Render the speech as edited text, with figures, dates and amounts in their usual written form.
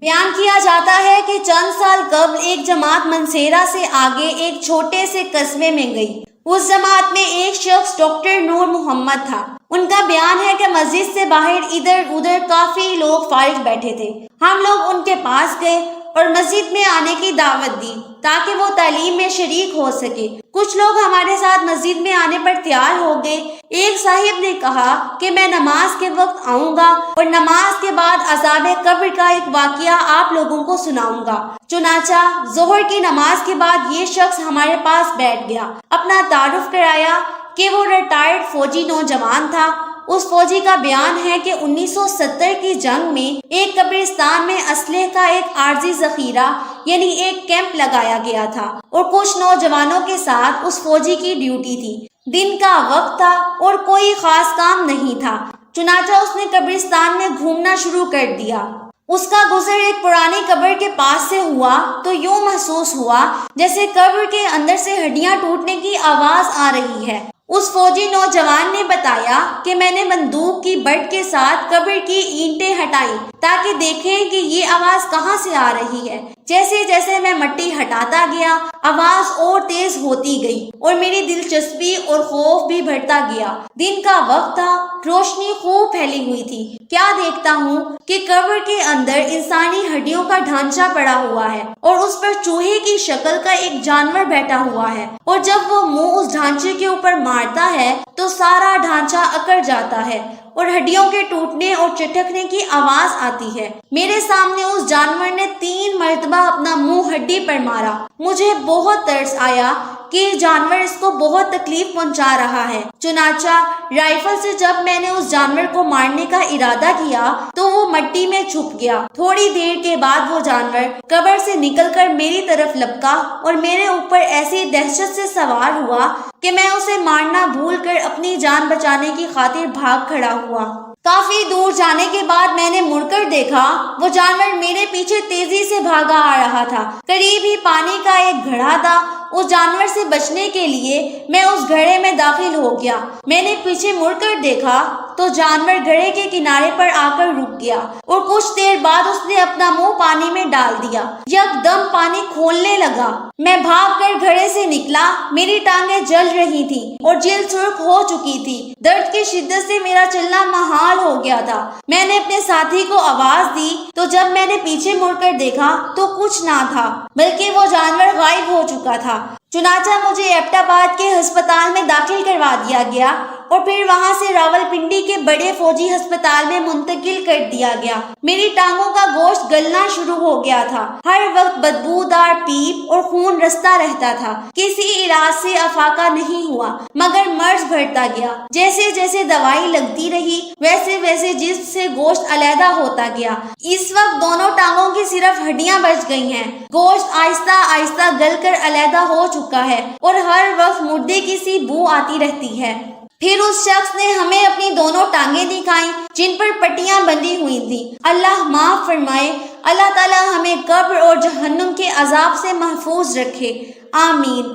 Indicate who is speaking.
Speaker 1: بیان کیا جاتا ہے کہ چند سال قبل ایک جماعت منسیرہ سے آگے ایک چھوٹے سے قصبے میں گئی۔ اس جماعت میں ایک شخص ڈاکٹر نور محمد تھا۔ ان کا بیان ہے کہ مسجد سے باہر ادھر ادھر کافی لوگ فارغ بیٹھے تھے۔ ہم لوگ ان کے پاس گئے اور مسجد میں آنے کی دعوت دی تاکہ وہ تعلیم میں شریک ہو سکے۔ کچھ لوگ ہمارے ساتھ مسجد میں آنے پر تیار ہو گئے۔ ایک صاحب نے کہا کہ میں نماز کے وقت آؤں گا اور نماز کے بعد عذاب قبر کا ایک واقعہ آپ لوگوں کو سناؤں گا۔ چنانچہ ظہر کی نماز کے بعد یہ شخص ہمارے پاس بیٹھ گیا، اپنا تعارف کرایا کہ وہ ریٹائرڈ فوجی نوجوان تھا۔ اس فوجی کا بیان ہے کہ 1970 کی جنگ میں ایک قبرستان میں اسلحے کا ایک عارضی ذخیرہ یعنی ایک کیمپ لگایا گیا تھا اور کچھ نوجوانوں کے ساتھ اس فوجی کی ڈیوٹی تھی۔ دن کا وقت تھا اور کوئی خاص کام نہیں تھا، چنانچہ اس نے قبرستان میں گھومنا شروع کر دیا۔ اس کا گزر ایک پرانی قبر کے پاس سے ہوا تو یوں محسوس ہوا جیسے قبر کے اندر سے ہڈیاں ٹوٹنے کی آواز آ رہی ہے۔ اس فوجی نوجوان نے بتایا کہ میں نے بندوق کی بٹ کے ساتھ قبر کی اینٹیں ہٹائیں تاکہ دیکھیں کہ یہ آواز کہاں سے آ رہی ہے۔ جیسے جیسے میں مٹی ہٹاتا گیا آواز اور تیز ہوتی گئی اور میری دلچسپی اور خوف بھی بڑھتا گیا۔ دن کا وقت تھا، روشنی خوب پھیلی ہوئی تھی۔ کیا دیکھتا ہوں کہ قبر کے اندر انسانی ہڈیوں کا ڈھانچہ پڑا ہوا ہے اور اس پر چوہے کی شکل کا ایک جانور بیٹھا ہوا ہے، اور جب وہ منہ اس ڈھانچے کے اوپر مارتا ہے تو سارا ڈھانچہ اکڑ جاتا ہے اور ہڈیوں کے ٹوٹنے اور چٹکنے کی آواز آتی ہے۔ میرے سامنے اس جانور نے 3 مرتبہ اپنا منہ ہڈی پر مارا۔ مجھے بہت ترس آیا کہ جانور اس کو بہت تکلیف پہنچا رہا ہے۔ چنانچہ رائفل سے جب میں نے اس جانور کو مارنے کا ارادہ کیا تو وہ مٹی میں چھپ گیا۔ تھوڑی دیر کے بعد وہ جانور قبر سے نکل کر میری طرف لپکا اور میرے اوپر ایسی دہشت سے سوار ہوا کہ میں اسے مارنا بھول کر اپنی جان بچانے کی خاطر بھاگ کھڑا ہوا۔ کافی دور جانے کے بعد میں نے مڑ کر دیکھا وہ جانور میرے پیچھے تیزی سے بھاگا آ رہا تھا۔ قریب ہی پانی کا ایک گھڑا تھا۔ اس جانور سے بچنے کے لیے میں اس گھڑے میں داخل ہو گیا۔ میں نے پیچھے مڑ کر دیکھا تو جانور گھڑے کے کنارے پر آ کر رک گیا اور کچھ دیر بعد اس نے اپنا منہ پانی میں ڈال دیا۔ یکدم پانی کھولنے لگا۔ میں بھاگ کر گھڑے سے نکلا۔ میری ٹانگیں جل رہی تھی اور جلد سرخ ہو چکی تھی۔ درد کی شدت سے میرا چلنا محال ہو گیا تھا۔ میں نے اپنے ساتھی کو آواز دی تو جب میں نے پیچھے مڑ کر دیکھا تو کچھ نہ تھا بلکہ وہ جانور غائب ہو چکا تھا۔ چنانچہ مجھے ایبٹ آباد کے ہسپتال میں داخل کروا دیا گیا اور پھر وہاں سے راولپنڈی کے بڑے فوجی ہسپتال میں منتقل کر دیا گیا۔ میری ٹانگوں کا گوشت گلنا شروع ہو گیا تھا۔ ہر وقت بدبودار پیپ اور خون رستا رہتا تھا۔ کسی علاج سے افاقہ نہیں ہوا مگر مرض بڑھتا گیا۔ جیسے جیسے دوائی لگتی رہی ویسے ویسے جسم سے گوشت علیحدہ ہوتا گیا۔ اس وقت دونوں ٹانگوں کی صرف ہڈیاں بچ گئی ہیں۔ گوشت آہستہ آہستہ گل کر علیحدہ ہو چکا ہے اور ہر وقت مردے کی سی بو آتی رہتی ہے۔ پھر اس شخص نے ہمیں اپنی دونوں ٹانگیں دکھائیں جن پر پٹیاں بندھی ہوئی تھیں۔ اللہ معاف فرمائے، اللہ تعالی ہمیں قبر اور جہنم کے عذاب سے محفوظ رکھے، آمین۔